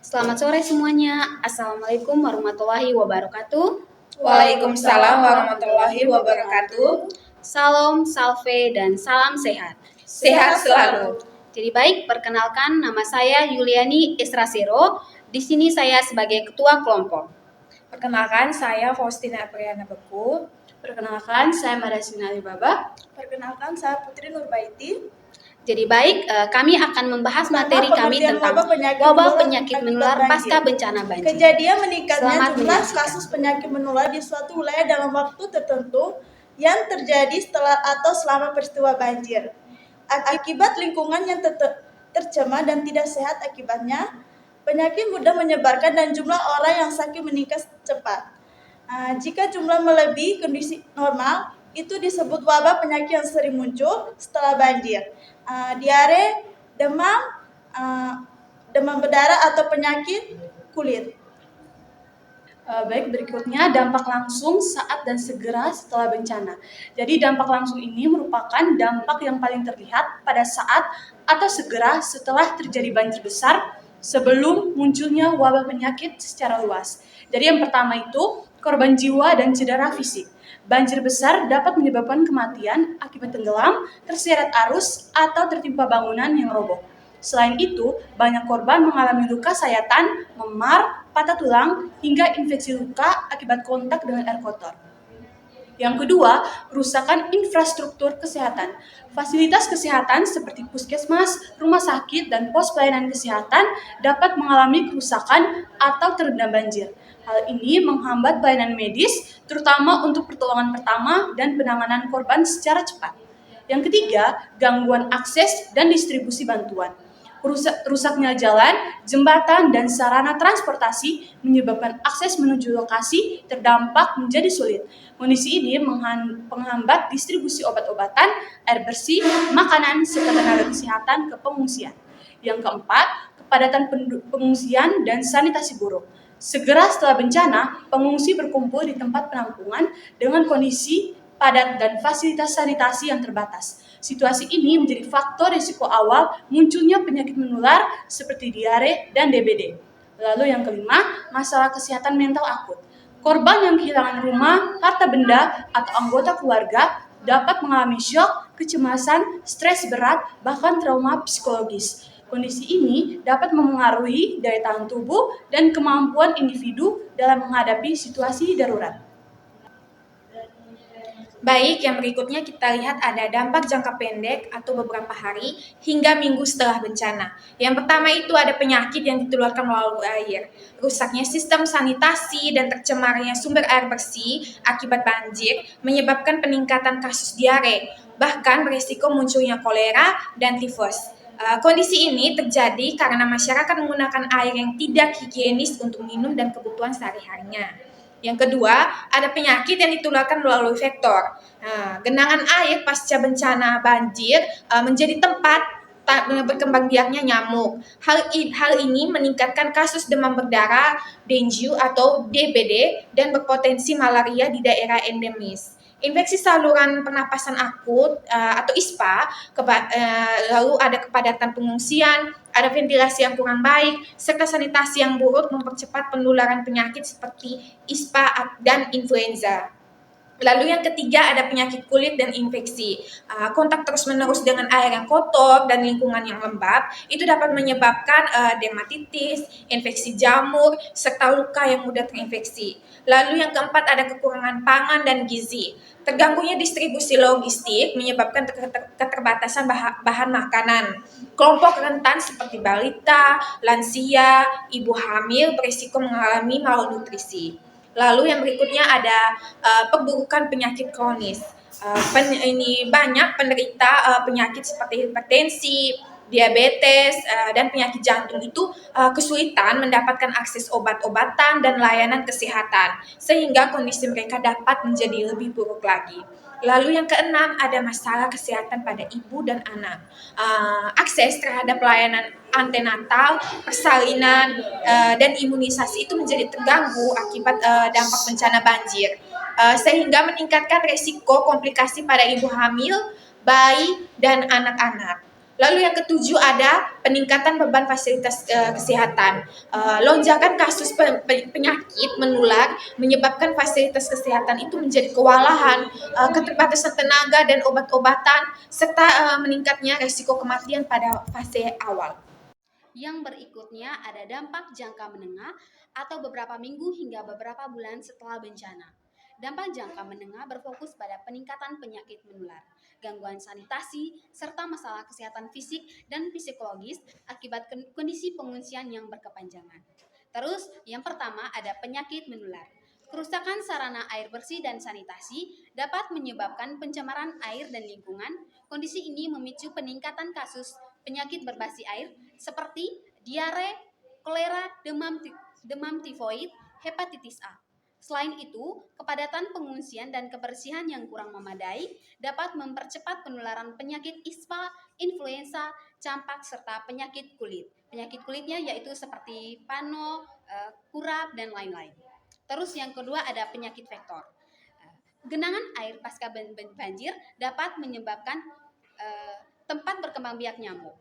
Selamat sore semuanya. Assalamualaikum warahmatullahi wabarakatuh. Waalaikumsalam warahmatullahi wabarakatuh. Salam, salve, dan salam sehat. Sehat selalu. Jadi baik, perkenalkan nama saya Yuliani Israsiro. Di sini saya sebagai ketua kelompok. Perkenalkan, saya Faustina Apriyana Beku. Perkenalkan, saya Madasina Alibaba. Perkenalkan, saya Putri Nurbaiti. Jadi baik, kami akan membahas materi kami tentang wabah penyakit menular pasca bencana banjir. Kejadian meningkatnya Selamat jumlah menyaksikan. kasus penyakit menular di suatu wilayah dalam waktu tertentu yang terjadi setelah atau selama peristiwa banjir. Akibat lingkungan yang tercemar dan tidak sehat akibatnya, penyakit mudah menyebarkan dan jumlah orang yang sakit meningkat cepat. Jika jumlah melebihi kondisi normal, itu disebut wabah penyakit yang sering muncul setelah banjir. Diare, demam berdarah atau penyakit kulit. Baik, berikutnya dampak langsung saat dan segera setelah bencana. Jadi dampak langsung ini merupakan dampak yang paling terlihat pada saat atau segera setelah terjadi banjir besar sebelum munculnya wabah penyakit secara luas. Jadi yang pertama itu korban jiwa dan cedera fisik. Banjir besar dapat menyebabkan kematian akibat tenggelam, terseret arus, atau tertimpa bangunan yang roboh. Selain itu, banyak korban mengalami luka sayatan, memar, patah tulang, hingga infeksi luka akibat kontak dengan air kotor. Yang kedua, kerusakan infrastruktur kesehatan. Fasilitas kesehatan seperti puskesmas, rumah sakit, dan pos pelayanan kesehatan dapat mengalami kerusakan atau terendam banjir. Hal ini menghambat pelayanan medis, terutama untuk pertolongan pertama dan penanganan korban secara cepat. Yang ketiga, gangguan akses dan distribusi bantuan. Rusaknya jalan, jembatan, dan sarana transportasi menyebabkan akses menuju lokasi terdampak menjadi sulit. Kondisi ini menghambat distribusi obat-obatan, air bersih, makanan, serta tenaga kesehatan ke pengungsian. Yang keempat, kepadatan pengungsian dan sanitasi buruk. Segera setelah bencana, pengungsi berkumpul di tempat penampungan dengan kondisi padat dan fasilitas sanitasi yang terbatas. Situasi ini menjadi faktor risiko awal munculnya penyakit menular seperti diare dan DBD. Lalu yang kelima, masalah kesehatan mental akut. Korban yang kehilangan rumah, harta benda, atau anggota keluarga dapat mengalami syok, kecemasan, stres berat, bahkan trauma psikologis. Kondisi ini dapat memengaruhi daya tahan tubuh dan kemampuan individu dalam menghadapi situasi darurat. Baik, yang berikutnya kita lihat ada dampak jangka pendek atau beberapa hari hingga minggu setelah bencana. Yang pertama itu ada penyakit yang ditularkan melalui air. Rusaknya sistem sanitasi dan tercemarnya sumber air bersih akibat banjir menyebabkan peningkatan kasus diare, bahkan berisiko munculnya kolera dan tifus. Kondisi ini terjadi karena masyarakat menggunakan air yang tidak higienis untuk minum dan kebutuhan sehari-harinya. Yang kedua, ada penyakit yang ditularkan melalui vektor. Genangan air pasca bencana banjir menjadi tempat berkembang biaknya nyamuk. Hal ini meningkatkan kasus demam berdarah, dengue atau DBD, dan berpotensi malaria di daerah endemis. Infeksi saluran pernapasan akut atau ISPA, lalu ada kepadatan pengungsian, ada ventilasi yang kurang baik, serta sanitasi yang buruk mempercepat penularan penyakit seperti ISPA dan influenza. Lalu yang ketiga ada penyakit kulit dan infeksi. Kontak terus-menerus dengan air yang kotor dan lingkungan yang lembab itu dapat menyebabkan dermatitis, infeksi jamur, serta luka yang mudah terinfeksi. Lalu yang keempat ada kekurangan pangan dan gizi. Terganggunya distribusi logistik menyebabkan keterbatasan bahan makanan. Kelompok rentan seperti balita, lansia, ibu hamil berisiko mengalami malnutrisi. Lalu yang berikutnya ada perburukan penyakit kronis. Ini banyak penderita penyakit seperti hipertensi, diabetes, dan penyakit jantung itu kesulitan mendapatkan akses obat-obatan dan layanan kesehatan, sehingga kondisi mereka dapat menjadi lebih buruk lagi. Lalu yang keenam ada masalah kesehatan pada ibu dan anak. Akses terhadap pelayanan antenatal, persalinan, dan imunisasi itu menjadi terganggu akibat dampak bencana banjir, sehingga meningkatkan resiko komplikasi pada ibu hamil, bayi, dan anak-anak. Lalu yang ketujuh ada peningkatan beban fasilitas kesehatan. Lonjakan kasus penyakit menular menyebabkan fasilitas kesehatan itu menjadi kewalahan, keterbatasan tenaga dan obat-obatan, serta meningkatnya resiko kematian pada fase awal. Yang berikutnya ada dampak jangka menengah atau beberapa minggu hingga beberapa bulan setelah bencana. Dampak jangka menengah berfokus pada peningkatan penyakit menular, gangguan sanitasi, serta masalah kesehatan fisik dan psikologis akibat kondisi pengungsian yang berkepanjangan. Terus, yang pertama ada penyakit menular. Kerusakan sarana air bersih dan sanitasi dapat menyebabkan pencemaran air dan lingkungan. Kondisi ini memicu peningkatan kasus penyakit berbasi air seperti diare, kolera, demam tifoid, hepatitis A. Selain itu, kepadatan pengungsian dan kebersihan yang kurang memadai dapat mempercepat penularan penyakit ispa, influenza, campak, serta penyakit kulit. Penyakit kulitnya yaitu seperti pano, kurap, dan lain-lain. Terus yang kedua ada penyakit vektor. Genangan air pasca banjir dapat menyebabkan tempat berkembang biak nyamuk.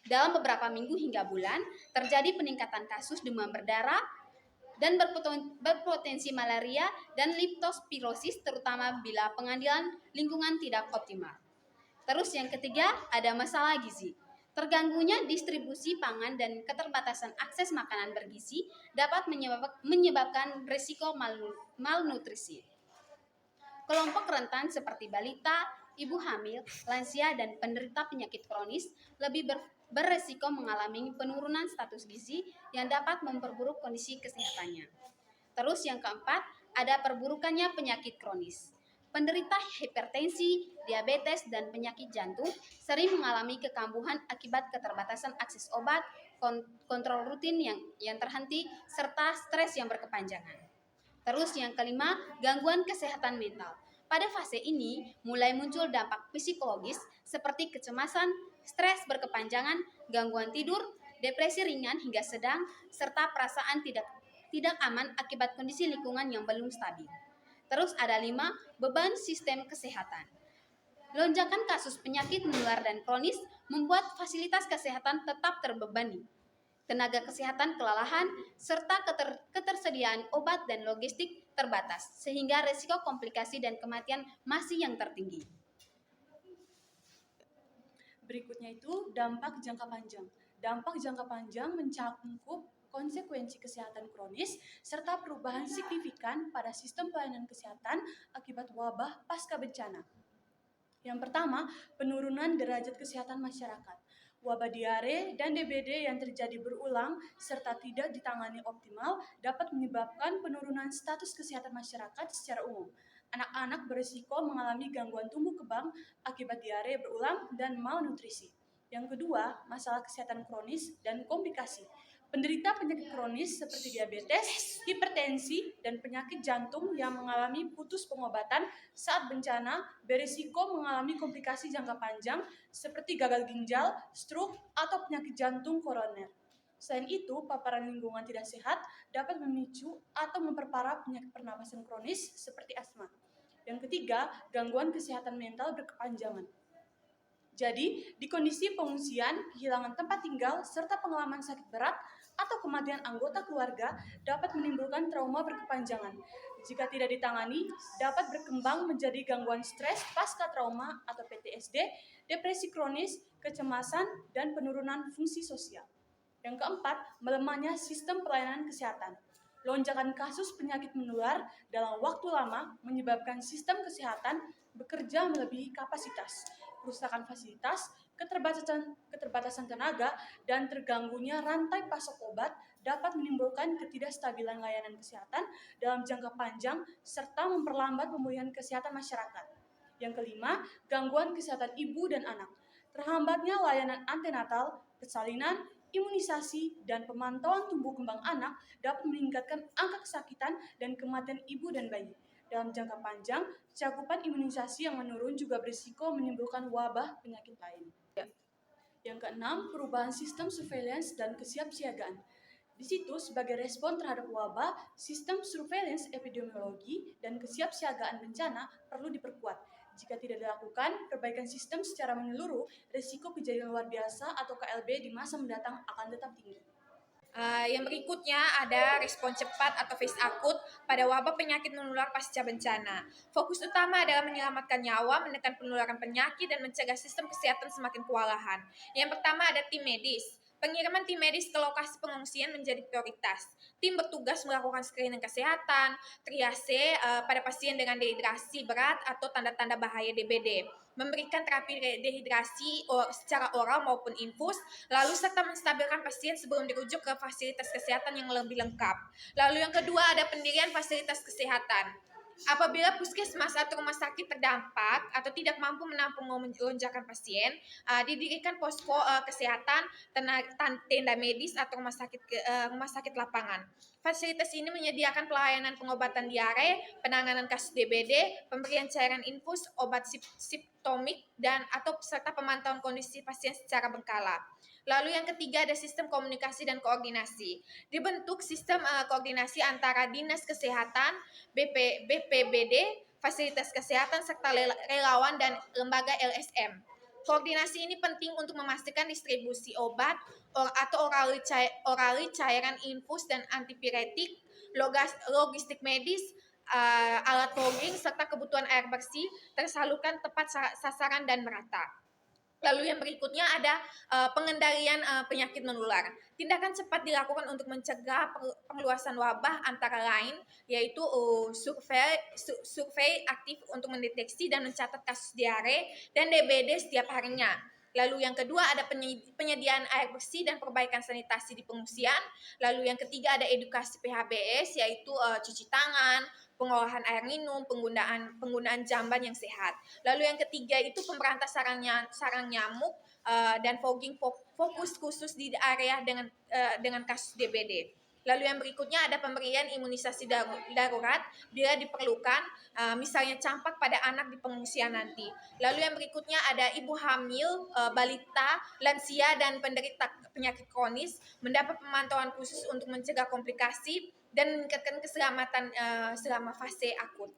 Dalam beberapa minggu hingga bulan, terjadi peningkatan kasus demam berdarah dan berpotensi malaria dan leptospirosis, terutama bila pengendalian lingkungan tidak optimal. Terus yang ketiga, ada masalah gizi. Terganggunya distribusi pangan dan keterbatasan akses makanan bergizi dapat menyebabkan risiko malnutrisi. Kelompok rentan seperti balita, ibu hamil, lansia, dan penderita penyakit kronis lebih beresiko mengalami penurunan status gizi yang dapat memperburuk kondisi kesehatannya. Terus yang keempat, ada perburukannya penyakit kronis. Penderita hipertensi, diabetes, dan penyakit jantung sering mengalami kekambuhan akibat keterbatasan akses obat, kontrol rutin yang terhenti, serta stres yang berkepanjangan. Terus yang kelima, gangguan kesehatan mental. Pada fase ini, mulai muncul dampak psikologis seperti kecemasan, stres berkepanjangan, gangguan tidur, depresi ringan hingga sedang, serta perasaan tidak aman akibat kondisi lingkungan yang belum stabil. Terus ada 5, beban sistem kesehatan. Lonjakan kasus penyakit menular dan kronis membuat fasilitas kesehatan tetap terbebani. Tenaga kesehatan kelelahan, serta ketersediaan obat dan logistik terbatas, sehingga risiko komplikasi dan kematian masih yang tertinggi. Berikutnya itu dampak jangka panjang. Dampak jangka panjang mencakup konsekuensi kesehatan kronis serta perubahan signifikan pada sistem pelayanan kesehatan akibat wabah pasca bencana. Yang pertama, penurunan derajat kesehatan masyarakat. Wabah diare dan DBD yang terjadi berulang serta tidak ditangani optimal dapat menyebabkan penurunan status kesehatan masyarakat secara umum. Anak-anak berisiko mengalami gangguan tumbuh kembang akibat diare berulang dan malnutrisi. Yang kedua, masalah kesehatan kronis dan komplikasi. Penderita penyakit kronis seperti diabetes, hipertensi, dan penyakit jantung yang mengalami putus pengobatan saat bencana berisiko mengalami komplikasi jangka panjang seperti gagal ginjal, stroke, atau penyakit jantung koroner. Selain itu, paparan lingkungan tidak sehat dapat memicu atau memperparah penyakit pernapasan kronis seperti asma. Yang ketiga, gangguan kesehatan mental berkepanjangan. Jadi, di kondisi pengungsian, kehilangan tempat tinggal, serta pengalaman sakit berat atau kematian anggota keluarga dapat menimbulkan trauma berkepanjangan. Jika tidak ditangani, dapat berkembang menjadi gangguan stres pasca trauma atau PTSD, depresi kronis, kecemasan, dan penurunan fungsi sosial. Yang keempat, melemahnya sistem pelayanan kesehatan. Lonjakan kasus penyakit menular dalam waktu lama menyebabkan sistem kesehatan bekerja melebihi kapasitas. Kerusakan fasilitas, keterbatasan tenaga, dan terganggunya rantai pasok obat dapat menimbulkan ketidakstabilan layanan kesehatan dalam jangka panjang serta memperlambat pemulihan kesehatan masyarakat. Yang kelima, gangguan kesehatan ibu dan anak. Terhambatnya layanan antenatal, persalinan, imunisasi, dan pemantauan tumbuh kembang anak dapat meningkatkan angka kesakitan dan kematian ibu dan bayi. Dalam jangka panjang, cakupan imunisasi yang menurun juga berisiko menimbulkan wabah penyakit lain. Yang keenam, perubahan sistem surveillance dan kesiapsiagaan. Di situ, sebagai respon terhadap wabah, sistem surveillance epidemiologi dan kesiapsiagaan bencana perlu diperkuat. Jika tidak dilakukan, perbaikan sistem secara menyeluruh, risiko kejadian luar biasa atau KLB di masa mendatang akan tetap tinggi. Yang berikutnya ada respon cepat atau phase akut pada wabah penyakit menular pasca bencana. Fokus utama adalah menyelamatkan nyawa, menekan penularan penyakit, dan mencegah sistem kesehatan semakin kewalahan. Yang pertama ada tim medis. Pengiriman tim medis ke lokasi pengungsian menjadi prioritas. Tim bertugas melakukan screening kesehatan, triase pada pasien dengan dehidrasi berat atau tanda-tanda bahaya DBD, memberikan terapi dehidrasi secara oral maupun infus, lalu serta menstabilkan pasien sebelum dirujuk ke fasilitas kesehatan yang lebih lengkap. Lalu yang kedua ada pendirian fasilitas kesehatan. Apabila puskesmas atau rumah sakit terdampak atau tidak mampu menampung lonjakan pasien, didirikan posko kesehatan, tenda medis atau rumah sakit lapangan. Fasilitas ini menyediakan pelayanan pengobatan diare, penanganan kasus DBD, pemberian cairan infus, obat simptomik, dan atau serta pemantauan kondisi pasien secara berkala. Lalu yang ketiga ada sistem komunikasi dan koordinasi. Dibentuk sistem koordinasi antara Dinas Kesehatan, BPBD, fasilitas kesehatan, serta relawan dan lembaga LSM. Koordinasi ini penting untuk memastikan distribusi obat atau orali cairan infus dan antipiretik, logistik medis, alat fogging, serta kebutuhan air bersih tersalurkan tepat sasaran dan merata. Lalu yang berikutnya ada pengendalian penyakit menular. Tindakan cepat dilakukan untuk mencegah perluasan wabah antara lain yaitu survei aktif untuk mendeteksi dan mencatat kasus diare dan DBD setiap harinya. Lalu yang kedua ada penyediaan air bersih dan perbaikan sanitasi di pengungsian. Lalu yang ketiga ada edukasi PHBS yaitu cuci tangan, pengolahan air minum, penggunaan jamban yang sehat. Lalu yang ketiga itu pemberantasan sarang nyamuk dan fogging fokus khusus di area dengan kasus DBD. Lalu yang berikutnya ada pemberian imunisasi darurat bila diperlukan, misalnya campak pada anak di pengungsian nanti. Lalu yang berikutnya ada ibu hamil, balita, lansia, dan penderita penyakit kronis mendapat pemantauan khusus untuk mencegah komplikasi dan meningkatkan keselamatan selama fase akut.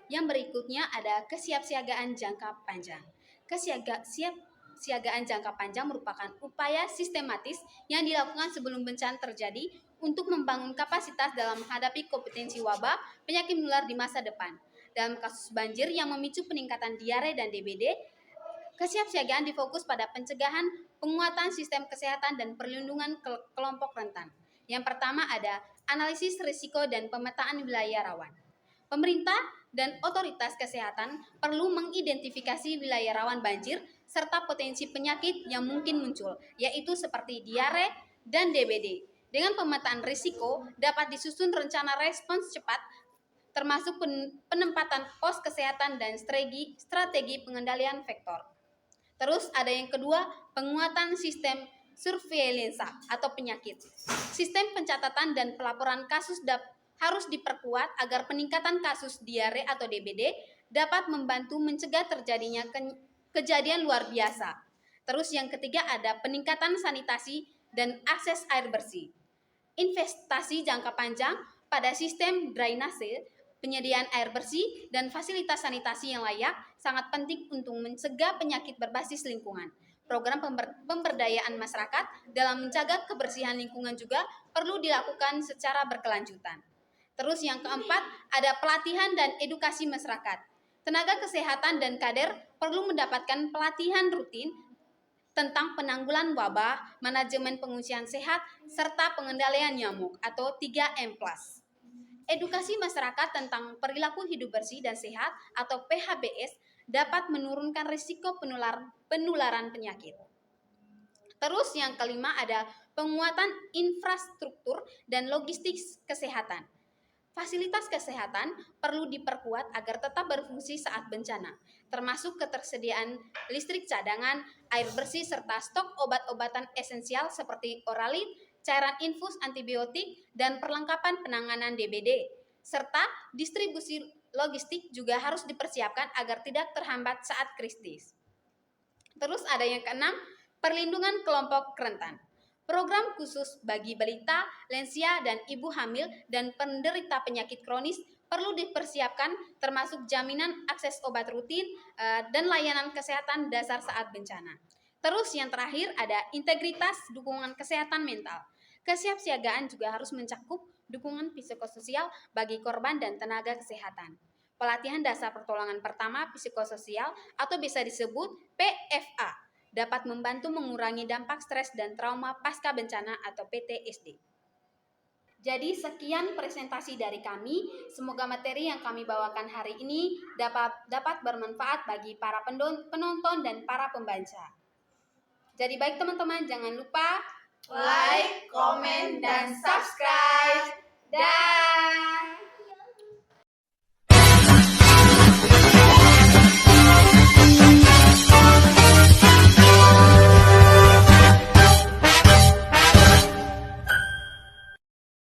Yang berikutnya ada kesiapsiagaan jangka panjang. Kesiapsiagaan jangka panjang merupakan upaya sistematis yang dilakukan sebelum bencana terjadi untuk membangun kapasitas dalam menghadapi kompetensi wabah penyakit menular di masa depan. Dalam kasus banjir yang memicu peningkatan diare dan DBD, kesiapsiagaan difokus pada pencegahan, penguatan sistem kesehatan, dan perlindungan kelompok rentan. Yang pertama ada analisis risiko dan pemetaan wilayah rawan. Pemerintah dan otoritas kesehatan perlu mengidentifikasi wilayah rawan banjir serta potensi penyakit yang mungkin muncul, yaitu seperti diare dan DBD. Dengan pemetaan risiko, dapat disusun rencana respons cepat, termasuk penempatan pos kesehatan dan strategi pengendalian vektor. Terus ada yang kedua, penguatan sistem surveillance atau penyakit. Sistem pencatatan dan pelaporan kasus harus diperkuat agar peningkatan kasus diare atau DBD dapat membantu mencegah terjadinya kejadian luar biasa. Terus yang ketiga ada peningkatan sanitasi dan akses air bersih. Investasi jangka panjang pada sistem drainase, penyediaan air bersih, dan fasilitas sanitasi yang layak sangat penting untuk mencegah penyakit berbasis lingkungan. Program pemberdayaan masyarakat dalam menjaga kebersihan lingkungan juga perlu dilakukan secara berkelanjutan. Terus yang keempat, ada pelatihan dan edukasi masyarakat. Tenaga kesehatan dan kader perlu mendapatkan pelatihan rutin tentang penanggulangan wabah, manajemen pengungsian sehat, serta pengendalian nyamuk atau 3M+. Edukasi masyarakat tentang perilaku hidup bersih dan sehat atau PHBS dapat menurunkan risiko penularan penyakit. Terus yang kelima ada penguatan infrastruktur dan logistik kesehatan. Fasilitas kesehatan perlu diperkuat agar tetap berfungsi saat bencana, termasuk ketersediaan listrik cadangan, air bersih, serta stok obat-obatan esensial seperti oralit, cairan infus antibiotik, dan perlengkapan penanganan DBD, serta distribusi logistik juga harus dipersiapkan agar tidak terhambat saat kritis. Terus ada yang keenam, perlindungan kelompok rentan. Program khusus bagi balita, lansia, dan ibu hamil dan penderita penyakit kronis perlu dipersiapkan termasuk jaminan akses obat rutin dan layanan kesehatan dasar saat bencana. Terus yang terakhir ada integritas dukungan kesehatan mental. Kesiapsiagaan juga harus mencakup dukungan psikososial bagi korban dan tenaga kesehatan. Pelatihan dasar pertolongan pertama psikososial atau bisa disebut PFA dapat membantu mengurangi dampak stres dan trauma pasca bencana atau PTSD. Jadi sekian presentasi dari kami. Semoga materi yang kami bawakan hari ini dapat bermanfaat bagi para penonton dan para pembaca. Jadi baik teman-teman, jangan lupa Like, komen, dan subscribe. Dah.